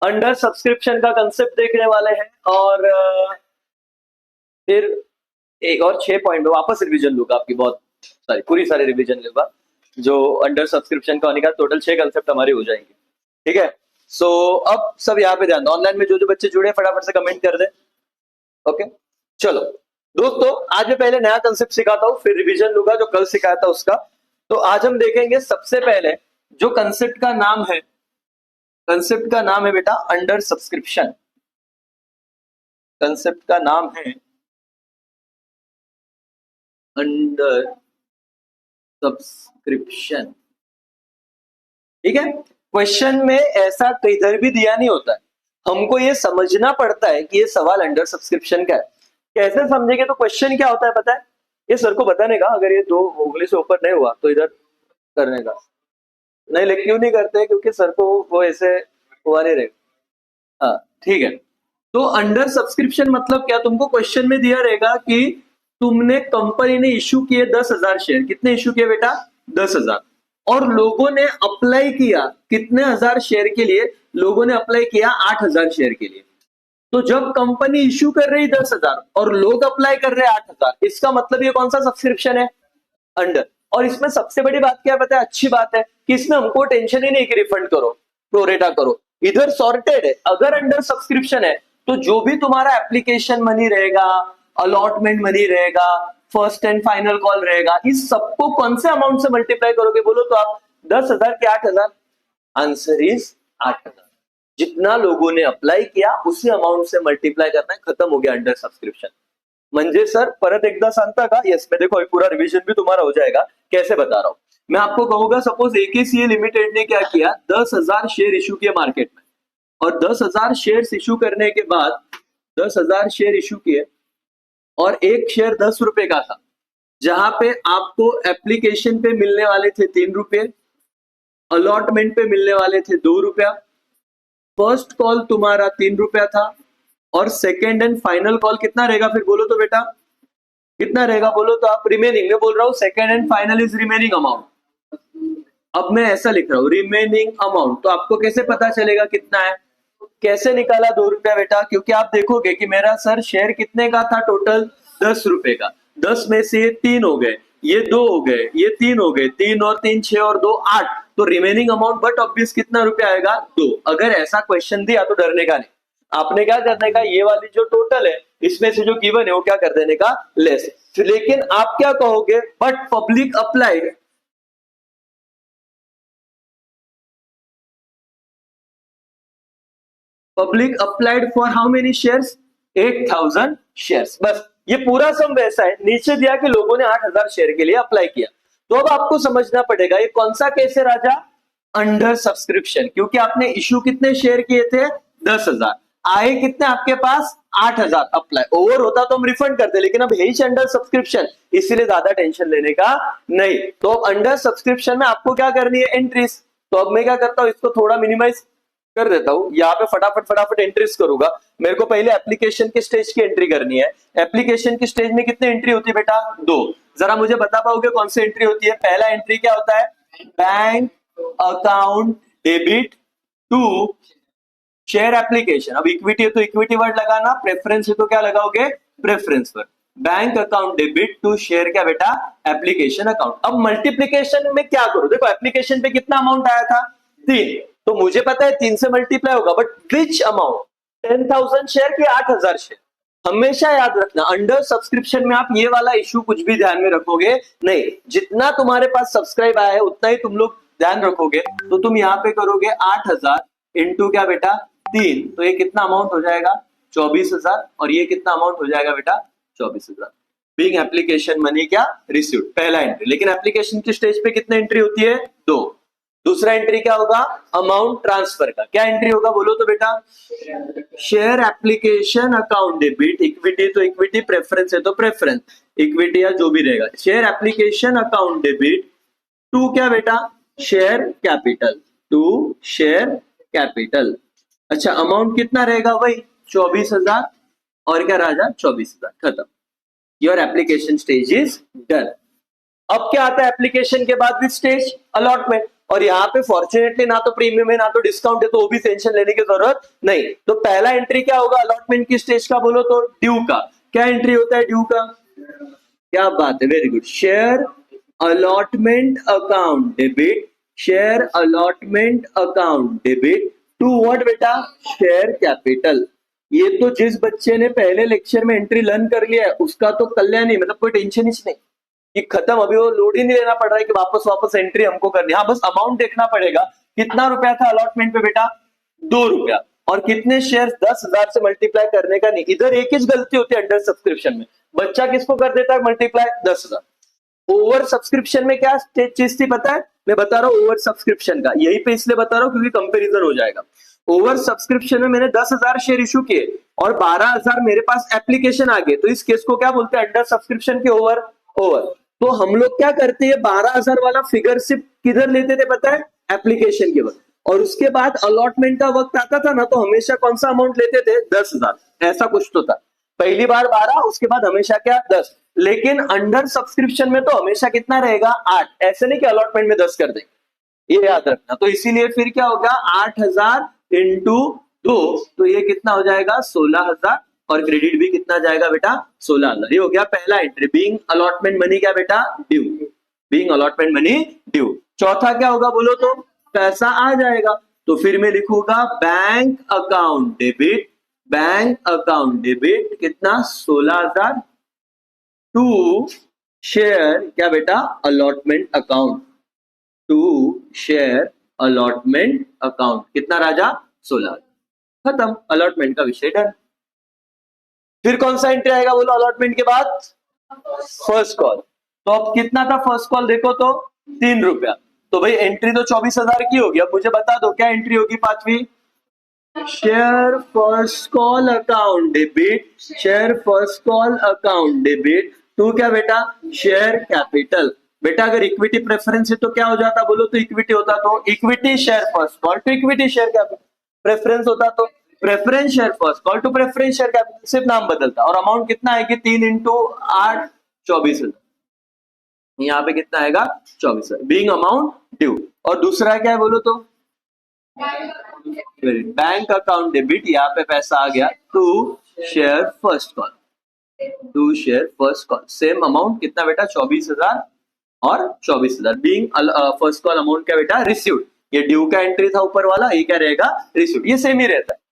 Under subscription का concept देखने वाले हैं और फिर एक और 6 पॉइंट वापस रिवीजन लूंगा आपकी, बहुत सारी पूरी सारी रिवीजन लूंगा जो अंडर सब्सक्रिप्शन का होने का। टोटल 6 कंसेप्ट हमारे हो जाएंगे, ठीक है। सो अब सब यहाँ पे ध्यान दो, ऑनलाइन में जो बच्चे जुड़े फटाफट से कमेंट कर दे। ओके चलो दोस्तों, आज मैं पहले नया कंसेप्ट सिखाता हूँ, फिर रिवीजन लूंगा जो कल सिखाया था उसका। तो आज हम देखेंगे सबसे पहले जो कंसेप्ट का नाम है, कंसेप्ट का नाम है बेटा अंडर सब्सक्रिप्शन। कंसेप्ट का नाम है अंडर सब्सक्रिप्शन, ठीक है। क्वेश्चन में ऐसा किधर भी दिया नहीं होता है, हमको ये समझना पड़ता है कि ये सवाल अंडर सब्सक्रिप्शन का है। कैसे समझेंगे? तो क्वेश्चन क्या होता है पता है, ये सर को बताने का, अगर ये 2 उंगली से ऊपर नहीं हुआ तो इधर करने का। नहीं लेकिन क्यों नहीं करते? क्योंकि सर को वो ऐसे हुआ नहीं रहेगा। हाँ ठीक है। तो अंडर सब्सक्रिप्शन मतलब क्या, तुमको क्वेश्चन में दिया रहेगा कि तुमने, कंपनी ने इश्यू किए 10,000 शेयर। कितने इश्यू किए बेटा? 10,000। और लोगों ने अप्लाई किया कितने हजार शेयर के लिए? लोगों ने अप्लाई किया 8,000 शेयर के लिए। तो जब कंपनी इश्यू कर रही 10,000 और लोग अप्लाई कर रहे 8,000, इसका मतलब ये कौन सा सब्सक्रिप्शन है? अंडर। और इसमें सबसे बड़ी बात क्या पता है, अच्छी बात है कि इसमें हमको टेंशन ही नहीं कि रिफंड करो, प्रोरेटा करो, इधर सॉर्टेड है। अगर अंडर सब्सक्रिप्शन है तो जो भी तुम्हारा एप्लीकेशन मनी रहेगा, अलॉटमेंट मनी रहेगा, फर्स्ट एंड फाइनल कॉल रहेगा, इस सबको कौन से अमाउंट से मल्टीप्लाई करोगे बोलो तो आप? 10,000 के 8,000? Answer is 8,000। जितना लोगों ने अप्लाई किया उसी अमाउंट से मल्टीप्लाई करना है, खत्म हो गया अंडर सब्सक्रिप्शन। म्हणजे सर परत एकदा सांगता का? यस, मैं देखो पूरा रिवीजन भी तुम्हारा हो जाएगा। कैसे बता रहा हूं मैं आपको, कहूंगा सपोज एकेसीए लिमिटेड ने क्या किया, 10,000 शेयर इशू किए मार्केट में, और 10,000 शेयर इशू करने के बाद 10,000 शेयर इशू किए और एक शेयर 10 रुपए का था, जहां पे आपको एप्लीकेशन पे मिलने वाले थे 3 रुपए, अलॉटमेंट पे मिलने वाले थे 2 रुपया, फर्स्ट कॉल तुम्हारा 3 रुपया था, और सेकेंड एंड फाइनल कॉल कितना रहेगा फिर बोलो तो बेटा? कितना रहेगा बोलो तो आप? रिमेनिंग में बोल रहा हूं, second and final is remaining amount. अब मैं ऐसा लिख रहा हूं रिमेनिंग अमाउंट, तो आपको कैसे पता चलेगा कितना है? कैसे निकाला 2 रुपया बेटा? क्योंकि आप देखोगे कि मेरा सर शेयर कितने का था टोटल? 10 रुपए का। 10 में से ये 3 हो गए, ये 2 हो गए, ये 3 हो गए, 3 और 3 6 और 2 8, तो रिमेनिंग अमाउंट बट ऑब्वियस कितना रुपया आएगा? 2। अगर ऐसा क्वेश्चन दिया तो डरने का नहीं, आपने क्या करने का, ये वाली जो टोटल है इसमें से जो गिवन है वो क्या कर देने का? लेस। लेकिन आप क्या कहोगे, but public applied, public applied for how many shares? 8,000 shares. बस ये पूरा सम वैसा है, नीचे दिया कि लोगों ने 8,000 शेयर के लिए अप्लाई किया। तो अब आपको समझना पड़ेगा ये कौन सा केस है राजा? Under subscription. क्योंकि आपने इश्यू कितने शेयर किए थे? 10,000। आए कितने आपके पास? 8,000। अप्लाई ओवर होता तो हम रिफंड करते, लेकिन अब है अंडर सब्सक्रिप्शन, इसीलिए ज्यादा टेंशन लेने का नहीं। तो अब अंडर सब्सक्रिप्शन में आपको क्या करनी है? एंट्रीज। तो अब मैं क्या करता हूं, इसको थोड़ा मिनिमाइज कर देता हूं, यहाँ पे फटाफट एंट्रीज करूंगा। मेरे को पहले एप्लीकेशन के स्टेज की एंट्री करनी है। एप्लीकेशन की स्टेज में कितनी एंट्री होती है बेटा? 2। जरा मुझे बता पाओगे कौन सी एंट्री होती है? पहला एंट्री क्या होता है? Bank account debit to share application. अब इक्विटी है तो इक्विटी वर्ड लगाना, प्रेफरेंस है तो क्या लगाओगे? Preference word. Bank account debit to share क्या बेटा? Application account. अब मल्टीप्लीकेशन में क्या करो, देखो एप्लीकेशन पे कितना अमाउंट आया था? 3, तो मुझे पता है 3 से मल्टीप्लाई होगा, बट विच अमाउंट? 10,000 शेयर की 8,000 शेयर। हमेशा याद रखना अंडर सब्सक्रिप्शन में आप ये वाला इश्यू कुछ भी ध्यान में रखोगे नहीं, जितना तुम्हारे पास सब्सक्राइब आया है उतना ही तुम लोग ध्यान रखोगे। तो तुम यहाँ पे करोगे 8,000 इंटू क्या बेटा? 3, तो ये कितना अमाउंट हो जाएगा? 24,000। और ये कितना अमाउंट हो जाएगा बेटा? 24,000। बीइंग एप्लीकेशन मनी क्या? रिसीव्ड, पहला एंट्री। लेकिन एप्लीकेशन की स्टेज पे कितनी एंट्री होती है? 2। दूसरा एंट्री क्या होगा? अमाउंट ट्रांसफर का। क्या एंट्री होगा बोलो तो बेटा? Share application account debit, equity तो इक्विटी, प्रेफरेंस है तो प्रेफरेंस, इक्विटी या जो भी रहेगा, share application account debit to क्या बेटा? Share capital, to share capital. अच्छा अमाउंट कितना रहेगा? वही 24,000। और क्या राजा? 24,000। खत्म। Your application stage is done. अब क्या आता है एप्लीकेशन के बाद भी? Stage allotment. और यहाँ पे फॉर्चुनेटली ना तो प्रीमियम है ना तो डिस्काउंट है, तो वो भी टेंशन लेने की जरूरत नहीं। तो पहला एंट्री क्या होगा अलॉटमेंट की स्टेज का, बोलो तो ड्यू का। क्या एंट्री होता है ड्यू का? क्या बात है, very good. Share allotment account debit, share allotment account debit to what बेटा? Share capital. ये तो जिस बच्चे ने पहले लेक्चर में एंट्री लर्न कर लिया है उसका तो कल्याण ही, मतलब कोई टेंशन ही नहीं कि खत्म, अभी वो लोड ही नहीं लेना पड़ रहा है कि वापस एंट्री हमको करनी है। हाँ, बस अमाउंट देखना पड़ेगा। कितना रुपया था अलॉटमेंट पे बेटा? 2 रुपया। और कितने शेयर? 10,000 से मल्टीप्लाई करने का नहीं। इधर एक ही गलती होती है अंडर सब्सक्रिप्शन में, बच्चा किसको कर देता है मल्टीप्लाई? 10,000। ओवर सब्सक्रिप्शन में क्या चीज थी पता है? मैं बता रहा हूँ ओवर सब्सक्रिप्शन का, यही पे इसलिए बता रहा हूँ क्योंकि कंपैरिजन हो जाएगा। ओवर सब्सक्रिप्शन में मैंने 10,000 शेयर इशू किए और 12,000 मेरे पास एप्लीकेशन आ गए, तो इस केस को क्या बोलते हैं? अंडर सब्सक्रिप्शन के ओवर। तो हम लोग क्या करते हैं, 12,000 वाला फिगर सिर्फ किधर लेते थे पता है? एप्लीकेशन के वक्त। और उसके बाद अलॉटमेंट का वक्त आता था ना, तो हमेशा कौन सा अमाउंट लेते थे? 10,000, ऐसा कुछ तो था। पहली बार 12, उसके बाद हमेशा क्या? 10। लेकिन अंडर सब्सक्रिप्शन में तो हमेशा कितना रहेगा? 8। ऐसे नहीं कि अलॉटमेंट में 10 कर देंगे, ये याद रखना। तो इसीलिए फिर क्या होगा? 8,000 इंटू 2, तो ये कितना हो जाएगा? 16,000। और क्रेडिट भी कितना जाएगा बेटा? 16,000। ये हो गया पहला एंट्री, बीइंग अलॉटमेंट मनी क्या बेटा? Due. Being allotment money due. चौथा क्या होगा बोलो तो? पैसा आ जाएगा। तो फिर मैं लिखूंगा bank account debit, bank account debit कितना? 16,000 टू शेयर क्या बेटा? Allotment account, to share allotment account. कितना राजा? 16। खत्म, अलॉटमेंट का विषय डन। फिर कौन सा एंट्री आएगा बोलो अलॉटमेंट के बाद? First call. तो अब कितना था फर्स्ट कॉल देखो तो? 3 रुपया। तो भाई एंट्री तो 24,000 की होगी। अब मुझे बता दो क्या एंट्री होगी पांचवी? Share first call account debit, share first call account debit to क्या बेटा? Share capital. बेटा अगर इक्विटी प्रेफरेंस है तो क्या हो जाता बोलो तो? इक्विटी होता तो equity share first call to equity share capital. Preference होता तो preference share first call to preference share capital, सिर्फ नाम बदलता। और अमाउंट कितना आएगी? 3 इंटू 8, 24,000। यहाँ पे कितना आएगा? 24,000 बीइंग अमाउंट ड्यू। और दूसरा क्या है बोलो तो? बैंक अकाउंट डेबिट, यहाँ पे पैसा आ गया to share first call, to share first call. Same amount कितना बेटा? 24,000 और 24,000 बीइंग फर्स्ट कॉल अमाउंट क्या बेटा? रिसीव्ड। ये ड्यू का एंट्री था ऊपर वाला, ये क्या रहेगा? रिसीव्ड। ये सेम ही रहता है।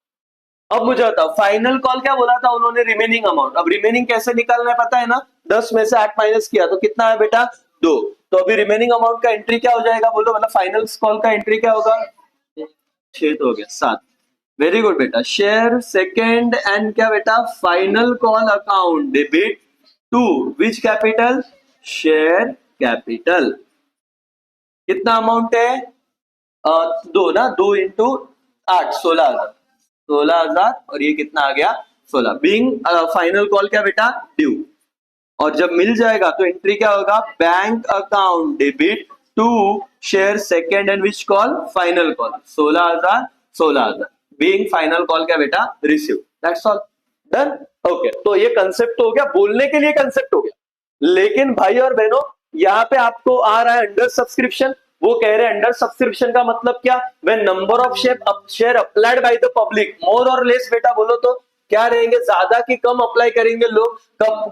अब मुझे बताओ फाइनल कॉल क्या बोला था उन्होंने? Remaining amount. अब रिमेनिंग कैसे निकालना है पता है ना? 10 में से 8 माइनस किया तो कितना है बेटा? 2। तो अभी रिमेनिंग अमाउंट का एंट्री क्या हो जाएगा बोलो? मतलब फाइनल कॉल का एंट्री क्या होगा? 6 तो हो गया, 7। वेरी गुड बेटा। शेयर सेकेंड एंड क्या बेटा? Final call account debit to which capital? Share capital. कितना अमाउंट है? 2 ना, 2 इंटू 8, 16,000। 16,000 और ये कितना आ गया? 16। बीइंग फाइनल कॉल क्या बेटा? ड्यू। और जब मिल जाएगा तो एंट्री क्या होगा? Bank account debit to share second and which call? Final call. 16,000, 16,000 being final call क्या बेटा? Receive. That's all, done. Okay, तो ये कंसेप्ट हो गया, बोलने के लिए कंसेप्ट हो गया। लेकिन भाई और बहनों यहाँ पे आपको आ रहा है अंडर सब्सक्रिप्शन। वो कह रहे हैं अंडर सब्सक्रिप्शन का मतलब क्या? When number of share applied by the public more or less बेटा बोलो तो क्या रहेंगे? ज्यादा की कम अप्लाई करेंगे लोग?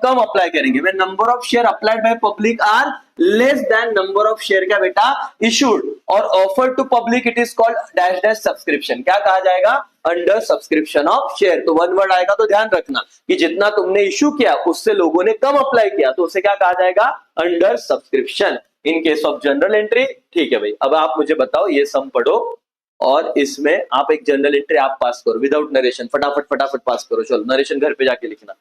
कम अप्लाई करेंगे। When number of share applied by public are less than number of share क्या बेटा? इशूड और offer to public, it is called dash dash subscription. क्या कहा जाएगा? Under subscription of share. तो वन वर्ड आएगा तो ध्यान रखना कि जितना तुमने इशू किया उससे लोगों ने कम अप्लाई किया तो उसे क्या कहा जाएगा? Under subscription. In case of general entry. ठीक है भाई, अब आप मुझे बताओ, ये सम पढ़ो और इसमें आप एक जनरल एंट्री आप पास करो विदाउट नरेशन। फटाफट पास करो। चलो नरेशन घर पे जाके लिखना।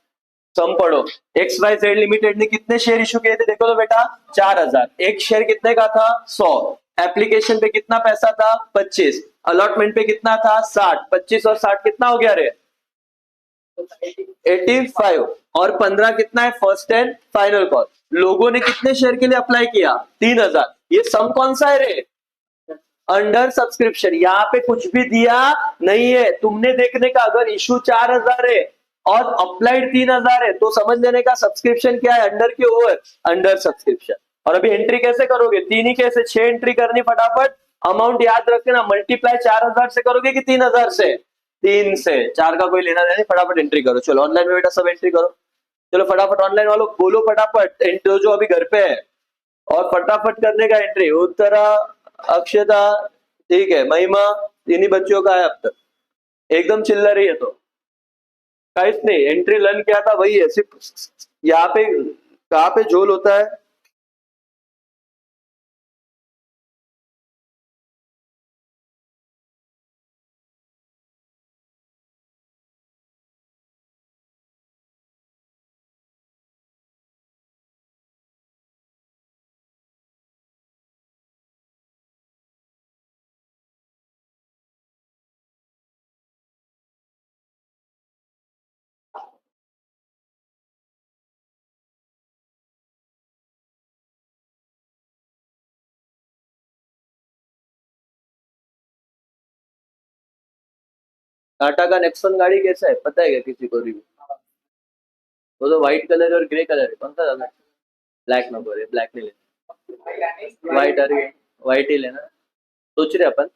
सम पढ़ो। XYZ लिमिटेड ने कितने शेयर इशू किए थे देखो तो बेटा? 4,000। एक शेयर कितने का था? 100। एप्लीकेशन पे कितना पैसा था? 25। अलॉटमेंट पे कितना था? 60। 25 और 60 कितना हो गया रे? 85। और 15 कितना है? First and final call. लोगों ने कितने शेयर के लिए अप्लाई किया? 3,000। ये सम कौन सा है रे? Under subscription. यहाँ पे कुछ भी दिया नहीं है तुमने देखने का। अगर इशू 4,000 है और अप्लाइड 3,000 है तो समझ लेने का सब्सक्रिप्शन क्या है? अंडर के ओवर, अंडर सब्सक्रिप्शन। और अभी एंट्री कैसे करोगे? 3 ही कैसे? 6 एंट्री करनी फटाफट। अमाउंट याद रखना, मल्टीप्लाई 4000 से करोगे कि 3000 से? 3 से। 4 का कोई लेना देना नहीं, फटाफट एंट्री करो। चलो ऑनलाइन में बेटा सब एंट्री करो। चलो फटाफट ऑनलाइन वालों बोलो फटाफट एंट्री जो अभी घर पे है, और फटाफट करने का एंट्री। उत्तरा, अक्षता, ठीक है, महिमा, इन्हीं बच्चों का है अब तक। एकदम चिल्ला रही है तो काइस नहीं, एंट्री लर्न किया था वही है, सिर्फ यहाँ पे कहाँ पे झोल होता है। टाटा का नेक्सॉन गाड़ी कैसा है पता है क्या किसी को? रिव्यू वो तो व्हाइट कलर और ग्रे कलर है, कौन सा ज्यादा? ब्लैक नको रे, ब्लैक नहीं लेना, व्हाइट। अरे व्हाइट ही लेना, सोच रहे अपन,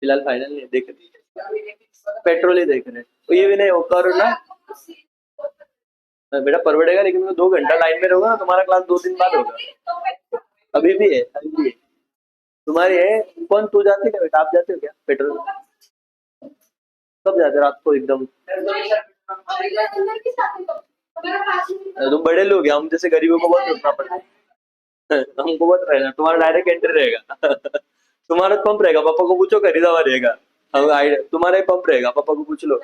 फिलहाल फाइनल नहीं देख रहे, पेट्रोल ही देख रहे। तो ये भी नहीं वो करो ना बेटा, परवड़ेगा लेकिन मैं 2 घंटा लाइन में रहूंगा ना, तुम्हारा क्लास 2 दिन बाद होगा। अभी भी है, अभी भी है तुम्हारी है। कौन तू जाते क्या बेटा, आप जाते हो क्या पेट्रोल? कब जाते हो? रात को एकदम? तुम बड़े लोग हैं, हम जैसे गरीबों को बहुत रुकना पड़ता है। हमको बहुत रहेगा, तुम्हारा डायरेक्ट एंट्री रहेगा। तुम्हारा पंप रहेगा, पापा को पूछो, खरीदा हुआ रहेगा। हम तुम्हारा ही पंप रहेगा, पापा को पूछ लो।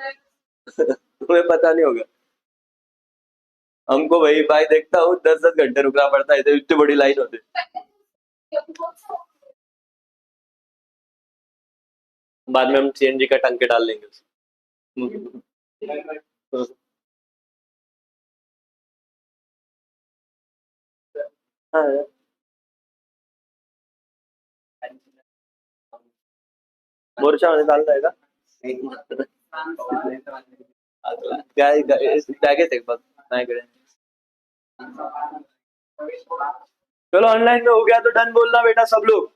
तुम्हें पता नहीं होगा। हमको वही भाई देखता हूँ 10-10 घंटे रुकना पड़ता है, इतनी बड़ी लाइन होती है। बाद में हम सीएनजी का टंके डाल लेंगे उसमें। हाँ मोर्चा में डाल रहेगा काय जागेच एक बघ माझ्याकडे। चलो ऑनलाइन में हो गया तो डन बोलना बेटा सब लोग।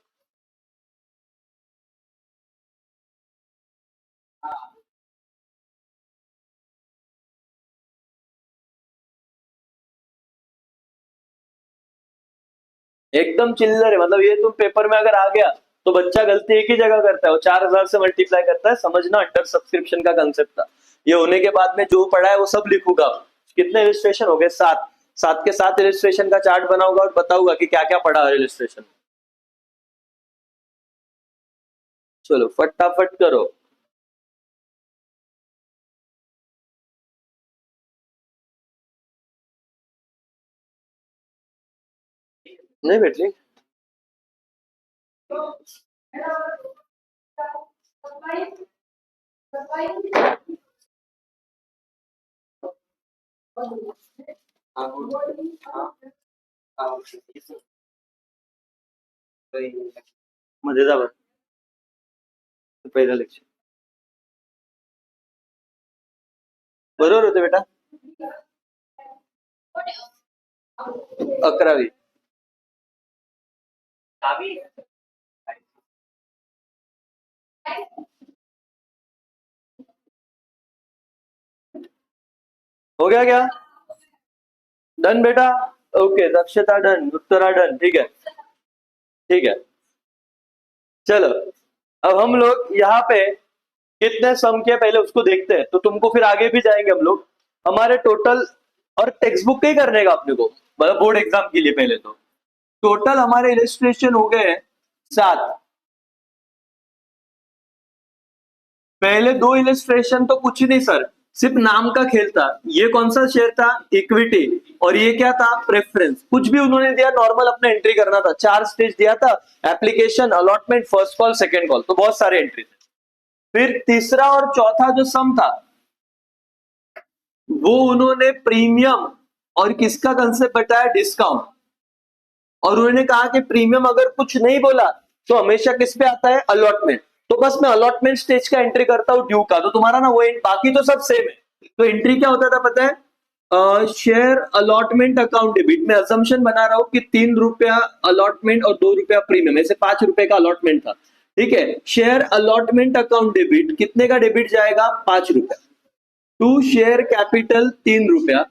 एकदम चिल्लर है, मतलब ये तुम पेपर में अगर आ गया तो बच्चा गलती एक ही जगह करता है, वो 4000 से मल्टीप्लाई करता है। समझना अंडर सब्सक्रिप्शन का कंसेप्ट था। ये होने के बाद में जो पढ़ा है वो सब लिखूंगा। कितने इलिस्ट्रेशन हो गए? 7। 7 के 7 इलिस्ट्रेशन का चार्ट बनाऊंगा और बताऊंगा कि क्या क्या पढ़ा है इलिस्ट्रेशन। चलो फटाफट करो। नहीं बेटी मध्ये जा बरं, पहिलं लेक्चर बरोबर होते बेटा? 11वी। हो गया क्या? डन बेटा? ओके, दक्षता डन, उत्तरा डन, ठीक है ठीक है। चलो अब हम लोग यहाँ पे कितने सम के पहले उसको देखते हैं, तो तुमको फिर आगे भी जाएंगे हम लोग। हमारे टोटल और टेक्स्ट बुक का ही करने का अपने को, मतलब बोर्ड एग्जाम के लिए। पहले तो टोटल हमारे इलिस्ट्रेशन हो गए 7। पहले 2 इलिस्ट्रेशन तो कुछ ही नहीं सर, सिर्फ नाम का खेल था। ये कौन सा शेयर था? इक्विटी। और ये क्या था? प्रेफरेंस। कुछ भी उन्होंने दिया, नॉर्मल अपना एंट्री करना था। 4 स्टेज दिया था, application, allotment, first call, second call, तो बहुत सारे एंट्री थे। फिर तीसरा और चौथा जो सम था वो उन्होंने प्रीमियम और किसका कंसेप्ट बताया? डिस्काउंट। और उन्होंने कहा कि प्रीमियम अगर कुछ नहीं बोला तो हमेशा किस पे आता है? अलॉटमेंट। तो बस मैं अलॉटमेंट स्टेज का एंट्री करता हूँ ड्यू का, तो तुम्हारा ना वो बाकी तो सब सेम है। तो एंट्री क्या होता था पता है? शेयर अलॉटमेंट अकाउंट डेबिट में अजम्पशन बना रहा हूं कि 3 रुपया अलॉटमेंट और 2 रुपया प्रीमियम, ऐसे 5 रुपए का अलॉटमेंट था। ठीक है। शेयर अलॉटमेंट अकाउंट डेबिट, कितने का डेबिट जाएगा? 5 रुपया। टू शेयर कैपिटल 3 रुपया।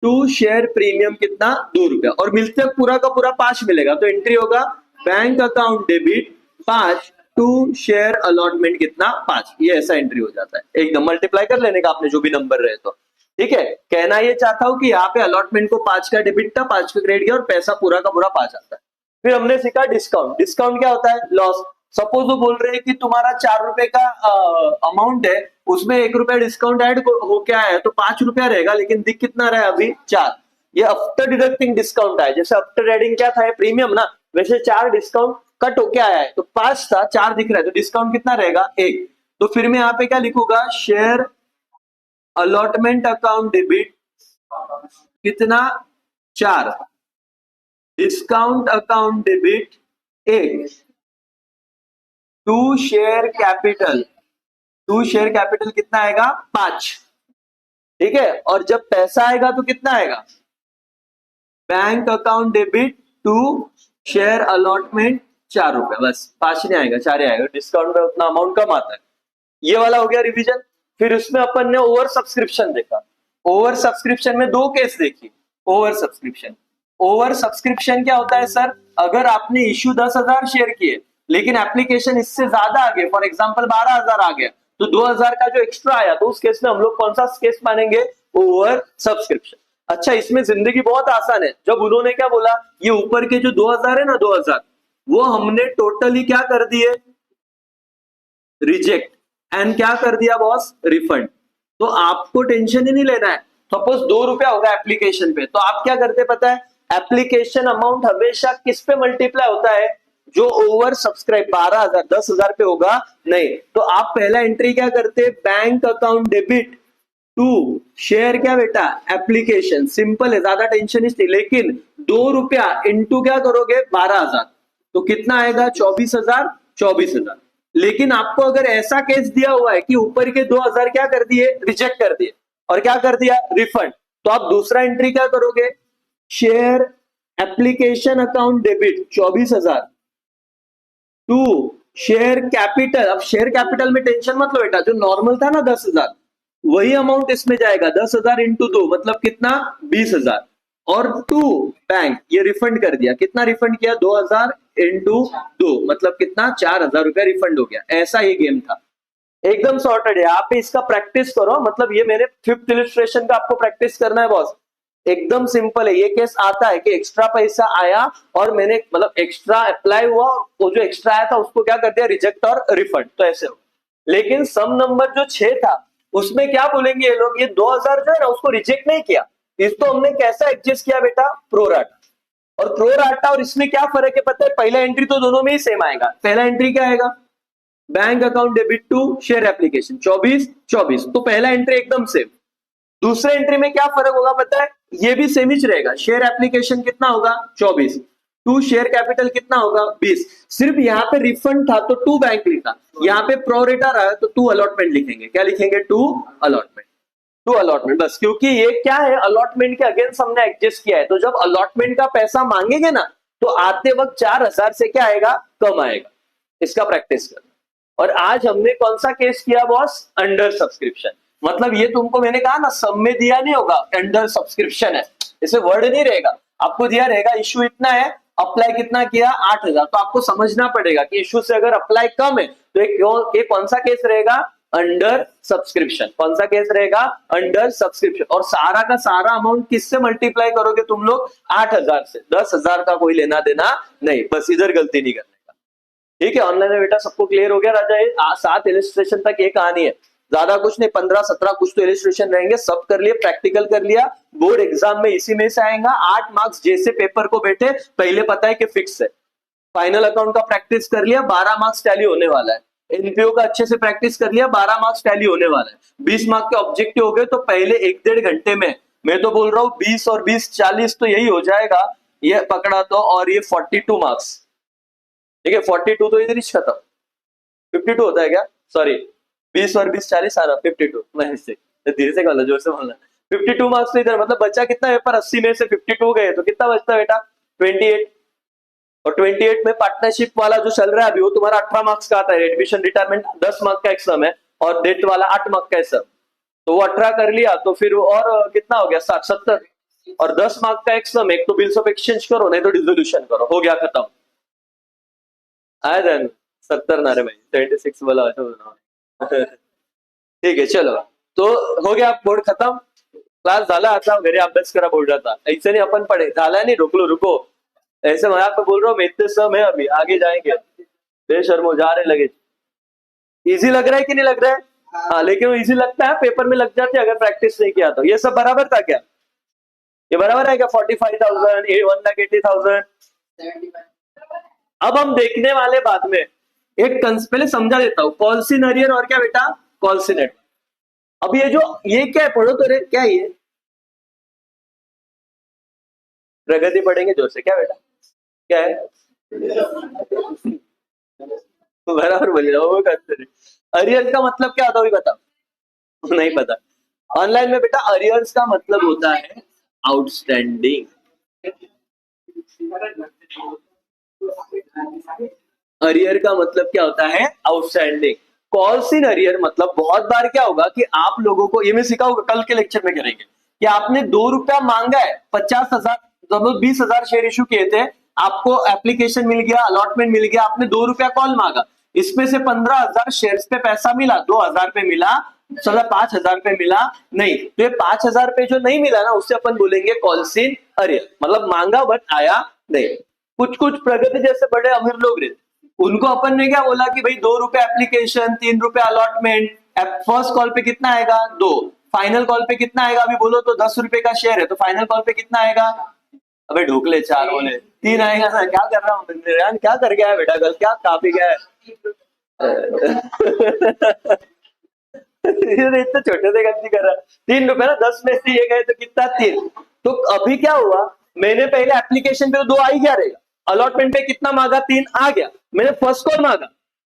टू शेयर प्रीमियम कितना? 2 रुपया। और मिलते पूरा का पूरा 5 मिलेगा, तो एंट्री होगा bank account debit 5, to share allotment कितना? 5। ये ऐसा एंट्री हो जाता है, एकदम मल्टीप्लाई कर लेने का आपने जो भी नंबर रहे तो। ठीक है, कहना ये चाहता हूं कि यहाँ पे अलॉटमेंट को 5 का डेबिट था, 5 का क्रेडिट गया और पैसा पूरा का पूरा 5 आता है। फिर हमने सीखा डिस्काउंट। डिस्काउंट क्या होता है? लॉस। सपोज वो बोल रहे हैं कि तुम्हारा 4 रुपए का अमाउंट है, उसमें 1 रुपया डिस्काउंट ऐड हो क्या है, तो 5 रुपया रहेगा, लेकिन दिख कितना रहा है अभी? 4। ये आफ्टर डिडक्टिंग डिस्काउंट है। जैसे आफ्टर एडिंग क्या था? प्रीमियम ना, वैसे 4 डिस्काउंट कट हो क्या आया है, तो 5 था, 4 दिख रहा है, तो डिस्काउंट कितना रहेगा? 1। तो फिर मैं यहाँ पे क्या लिखूंगा? शेयर अलॉटमेंट अकाउंट डेबिट कितना? 4। Discount account debit 1। To share capital, to share capital कितना आएगा? 5। ठीक है, और जब पैसा आएगा तो कितना आएगा? Bank account debit to share allotment 4 रुपए, बस 5 नहीं आएगा, 4 ही आएगा। डिस्काउंट में उतना अमाउंट कम आता है। ये वाला हो गया रिवीजन। फिर उसमें अपन ने ओवर सब्सक्रिप्शन देखा। ओवर सब्सक्रिप्शन में 2 केस देखी। ओवर सब्सक्रिप्शन, ओवर सब्सक्रिप्शन क्या होता है सर? अगर आपने इश्यू 10,000 शेयर किए, लेकिन एप्लीकेशन इससे ज्यादा आ गए, फॉर एग्जांपल 12,000 आ गया, तो 2,000 का जो एक्स्ट्रा आया, तो उस केस में हम लोग कौन सा केस मानेंगे? Over subscription. अच्छा, इसमें जिंदगी बहुत आसान है। जब उन्होंने क्या बोला, ये ऊपर के जो 2,000 है ना, 2,000, वो हमने टोटली क्या कर दिए? रिजेक्ट। एंड क्या कर दिया बॉस? रिफंड। तो आपको टेंशन ही नहीं लेना है। सपोज 2 रुपया होगा एप्लीकेशन पे, तो आप क्या करते पता है? एप्लीकेशन अमाउंट हमेशा किस पे मल्टीप्लाई होता है? जो ओवर सब्सक्राइब 12,000 10,000 पे होगा नहीं, तो आप पहला एंट्री क्या करते? Bank account debit to share क्या बेटा? एप्लीकेशन। सिंपल है, ज्यादा टेंशन नहीं। लेकिन 2 रुपया इंटू क्या करोगे? 12,000, तो कितना आएगा? 24,000। 24,000। लेकिन आपको अगर ऐसा केस दिया हुआ है कि ऊपर के 2,000 क्या कर दिए? रिजेक्ट कर दिए, और क्या कर दिया? रिफंड। तो आप दूसरा एंट्री क्या करोगे? Share application account debit 24,000 to share capital. अब शेयर कैपिटल में टेंशन मत लो बेटा, जो नॉर्मल था ना 10,000, वही अमाउंट इसमें जाएगा। 10,000 इंटू 2 मतलब कितना? 20,000। और टू बैंक, ये रिफंड कर दिया। कितना रिफंड किया? 2,000 इंटू 2 मतलब कितना? 4,000 रुपया रिफंड हो गया। ऐसा ये गेम था, एकदम सॉर्टेड है। आप इसका प्रैक्टिस करो। मतलब ये मैंने 5th इलिस्ट्रेशन का आपको प्रैक्टिस करना है बॉस। एकदम सिंपल है। ये केस आता है कि एक्स्ट्रा पैसा आया और मैंने मतलब एक्स्ट्रा अप्लाई हुआ, वो जो एक्स्ट्रा आया था उसको क्या कर दिया? रिजेक्ट और रिफंड, तो ऐसे हो। लेकिन सम नंबर जो 6 था, उसमें क्या बोलेंगे ये लोग? ये 2,000 जो है ना, उसको रिजेक्ट नहीं किया, इसको हमने कैसा एडजस्ट किया बेटा? प्रोराटा। और प्रोराटा और इसमें क्या फर्क है पता है? पहला एंट्री तो दोनों में ही सेम आएगा। पहला एंट्री क्या आएगा? Bank account debit to share application 24 24, तो पहला एंट्री एकदम सेम। दूसरे एंट्री में क्या फर्क होगा पता है? ये भी सेम ही रहेगा। शेयर एप्लीकेशन कितना होगा? 24। टू शेयर कैपिटल कितना होगा? 20। सिर्फ यहाँ पे रिफंड था तो टू बैंक लिखा, यहाँ पे प्रोरेटा रहा तो टू अलॉटमेंट लिखेंगे। क्या लिखेंगे? To allotment. टू अलॉटमेंट बस, क्योंकि ये क्या है? अलॉटमेंट के अगेंस्ट हमने एडजस्ट किया है। तो जब अलॉटमेंट का पैसा मांगेंगे ना, तो आते वक्त 4,000 से क्या आएगा? कम आएगा। इसका प्रैक्टिस कर। और आज हमने कौन सा केस किया बॉस? Under subscription. मतलब ये तुमको मैंने कहा ना, सब में दिया नहीं होगा, अंडर सब्सक्रिप्शन है, इसे वर्ड नहीं रहेगा। आपको दिया रहेगा इश्यू इतना है, अप्लाई कितना किया? 8,000। तो आपको समझना पड़ेगा कि इश्यू से अगर अप्लाई कम है तो ये कौन सा केस रहेगा? Under subscription. कौन सा केस रहेगा? Under subscription. और सारा का सारा अमाउंट किससे मल्टीप्लाई करोगे तुम लोग? 8,000 से। 10,000 का कोई लेना देना नहीं, बस इधर गलती नहीं करने का। ठीक है, ऑनलाइन में बेटा सबको क्लियर हो गया? राजा, ये 7 इलिस्ट्रेशन तक ये कहानी है, ज्यादा कुछ नहीं। 15-17 कुछ तो इलिस्ट्रेशन रहेंगे, सब कर लिए, प्रैक्टिकल कर लिया। बोर्ड एग्जाम में इसी में से आएगा। 8 मार्क्स जैसे पेपर को बैठे पहले पता है कि फिक्स है। फाइनल अकाउंट का प्रैक्टिस कर लिया, 12 मार्क्स टैली होने वाला है। एनपीओ का अच्छे से प्रैक्टिस कर लिया, 12 मार्क्स टैली होने वाला है। 20 मार्क्स के ऑब्जेक्टिव हो गए, तो पहले 1-1.5 घंटे में, मैं तो बोल रहा हूँ 20 और 20 40 तो यही हो जाएगा, ये पकड़ा तो। और ये 42 मार्क्स, ठीक है, 42 तो इधर ही खत्म। 52 होता है क्या? सॉरी, 20 और 20 40 आ रहा, 52। मैं इससे धीरे से बोलना, जोर से बोलना। 52 मार्क्स तो इधर, मतलब बच्चा कितना पेपर? 80 में से 52 गए, तो कितना बचता बेटा? 28। और 28 में पार्टनरशिप वाला जो चल रहा है अभी वो तुम्हारा 18 मार्क्स का आता है। एडमिशन रिटायरमेंट 10 मार्क का एक सम है और डेट वाला 8 मार्क का सम। तो वो 18 कर लिया तो फिर और कितना हो गया 60 70 और 10 मार्क का एक सम। एक तो बिल्स ऑफ एक्सचेंज करो नहीं तो डिसोल्यूशन करो, हो गया खत्म। आया देन 70 ना रे भाई 76 वाला ठीक आहे चलो। तो हो गया बोर्ड खत्म, क्लास झाला आता घरी अभ्यास करा बोर्डाचा। ऐसे नहीं अपन पढ़े झाला नहीं रुको रुको, ऐसे मैं आपको बोल रहा हूँ इतने सम है अभी आगे जाएंगे। बेशर्मो जा रहे लगे। इजी लग रहा है कि नहीं लग रहा है? हाँ लेकिन वो इजी लगता है पेपर में लग जाते है अगर प्रैक्टिस नहीं किया तो। ये सब बराबर था क्या? ये बराबर है क्या? 45,000 1,80,000। अब हम देखने वाले बाद में एक पहले समझा देता हूँ कॉल्सिन अरियर और क्या बेटा कॉल्सिनेट। अब ये क्या है पढ़ो तो रे क्या है ये? प्रगति पढ़ेंगे जोर से क्या बेटा क्या है? बराबर बोल रहा हूँ अरियर का मतलब क्या होता है अभी बताओ। नहीं पता। ऑनलाइन में बेटा अरियर्स का मतलब होता है आउटस्टैंडिंग। अरियर का मतलब क्या होता है आउटस्टैंडिंग। कॉल्स इन अरियर मतलब बहुत बार क्या होगा कि आप लोगों को ये मैं सिखाऊंगा कल के लेक्चर में करेंगे कि आपने 2 रुपया मांगा है 50,000 मतलब 20,000 शेयर इशू किए थे, आपको एप्लीकेशन मिल गया अलॉटमेंट मिल गया, आपने 2 रुपया कॉल मांगा, इसमें से 15,000 शेयर पे पैसा मिला, 2,000 पे मिला, चलो 5,000 पे मिला नहीं, तो ये 5,000 पे जो नहीं मिला ना उससे अपन बोलेंगे कॉल्स इन अरियर मतलब मांगा बट आया नहीं। कुछ कुछ प्रगति जैसे बड़े अमीर लोग रहते उनको अपन ने क्या बोला कि भाई 2 रुपए एप्लीकेशन 3 रुपए अलॉटमेंट, फर्स्ट कॉल पे कितना आएगा 2, फाइनल कॉल पे कितना आएगा अभी बोलो तो 10 रुपए का शेयर है तो फाइनल कॉल पे कितना आएगा? अबे ढोकले 4 बोले 3 आएगा ना। क्या कर रहा हूँ क्या कर गया है बेटा कल क्या काफी गया है? ये इतने छोटे से गलती कर रहा है। 3 रुपए ना 10 में से ये गए तो कितना 3। तो अभी क्या हुआ मैंने पहले एप्लीकेशन पे तो 2 आ ही गया रहेगा, अलॉटमेंट पे कितना मांगा 3 आ गया, मैंने फर्स्ट कॉल मांगा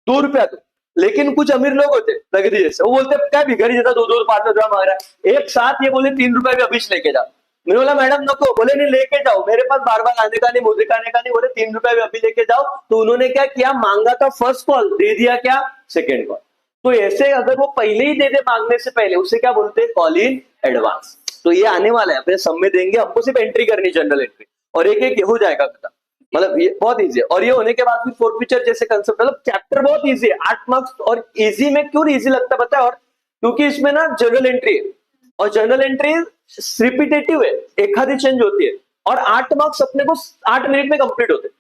2 रुपया तो। लेकिन कुछ अमीर लोग होते प्रगति जैसे वो बोलते क्या भिखारी जैसा 2-2 5 रुपया मांग रहा है, एक साथ ये बोले 3 रुपया भी अभी लेके जाओ। मैंने बोला मैडम नको, बोले नहीं लेके जाओ, मेरे पास बार बार आने का नहीं मुझे खाने का नहीं, बोले 3 रुपया भी अभी लेके जाओ। तो उन्होंने क्या किया मांगा था फर्स्ट कॉल दे दिया क्या सेकेंड कॉल। तो ऐसे अगर वो पहले ही दे दे मांगने से पहले उसे क्या बोलते हैं कॉल इन एडवांस। तो ये आने वाला है अपने सब में देंगे, हमको सिर्फ एंट्री करनी जनरल एंट्री और एक एक हो जाएगा खत्म। मतलब ये बहुत इजी है और ये होने के बाद फिर फोरफीचर जैसे कंसेप्ट मतलब चैप्टर बहुत इजी है 8 मार्क्स। और इजी में क्यों इजी लगता है पता है? और क्योंकि इसमें ना जनरल एंट्री है और जनरल एंट्री रिपीटेटिव है, एक आधी चेंज होती है और 8 मार्क्स अपने को 8 मिनट में कंप्लीट होते हैं।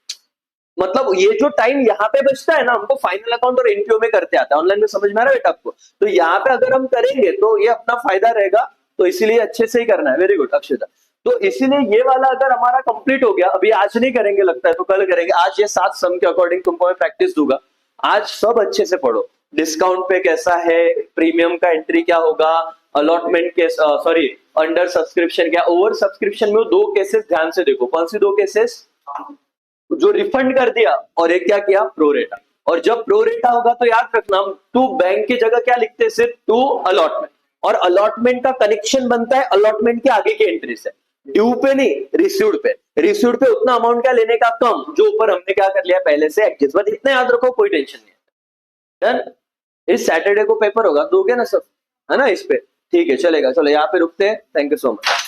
मतलब ये जो टाइम यहाँ पे बचता है ना हमको फाइनल अकाउंट और एनपीओ में करते आता है। ऑनलाइन में समझ में आ रहा है बेटा आपको? तो यहाँ पे अगर हम करेंगे तो ये अपना फायदा रहेगा, तो इसीलिए अच्छे से ही करना है। वेरी गुड अक्षता। तो इसीलिए ये वाला अगर हमारा कंप्लीट हो गया, अभी आज नहीं करेंगे लगता है तो कल करेंगे। आज ये 7 सम के अकॉर्डिंग तुमको मैं प्रैक्टिस दूंगा, आज सब अच्छे से पढ़ो। डिस्काउंट पे कैसा है, प्रीमियम का एंट्री क्या होगा, अलॉटमेंट के सॉरी अंडर सब्सक्रिप्शन क्या, ओवर सब्सक्रिप्शन में 2 केसेस ध्यान से देखो। कौन सी 2 केसेस? जो रिफंड कर दिया और एक क्या किया प्रोरेटा। और जब प्रोरेटा होगा तो याद रखना टू बैंक की जगह क्या लिखते हैं सिर्फ टू अलॉटमेंट, और अलॉटमेंट का कनेक्शन बनता है अलॉटमेंट के आगे की एंट्री से, ड्यू पे नहीं रिसीव्ड पे। रिसीव्ड पे उतना अमाउंट क्या लेने का कम जो ऊपर हमने क्या कर लिया पहले से एडजस्ट, बस इतना याद रखो कोई टेंशन नहीं है। डन। इस सैटरडे को पेपर होगा दोगे ना सब, है ना इस पे? ठीक है चलेगा, चलो यहाँ पे रुकते हैं। Thank you so much.